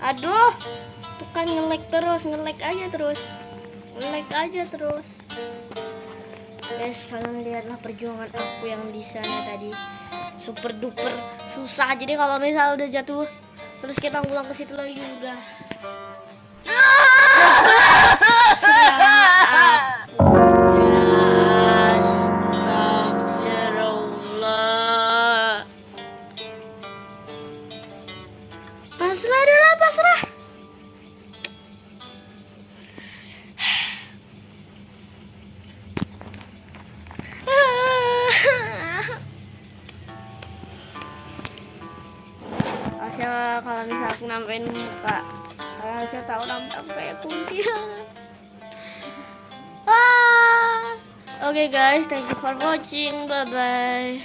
Aduh, tuh kan nge-lag aja terus. Guys, kalian lihatlah perjuangan aku yang di sana tadi. Super duper susah. Jadi kalau misal udah jatuh terus kita ngulang ke situ lagi udah. Astagfirullah. Pasrah adalah pasrah. Harusnya kalau misal aku nambahin muka, kalian harusnya tahu sampai kuntilanak. Okay guys, thank you for watching. Bye bye.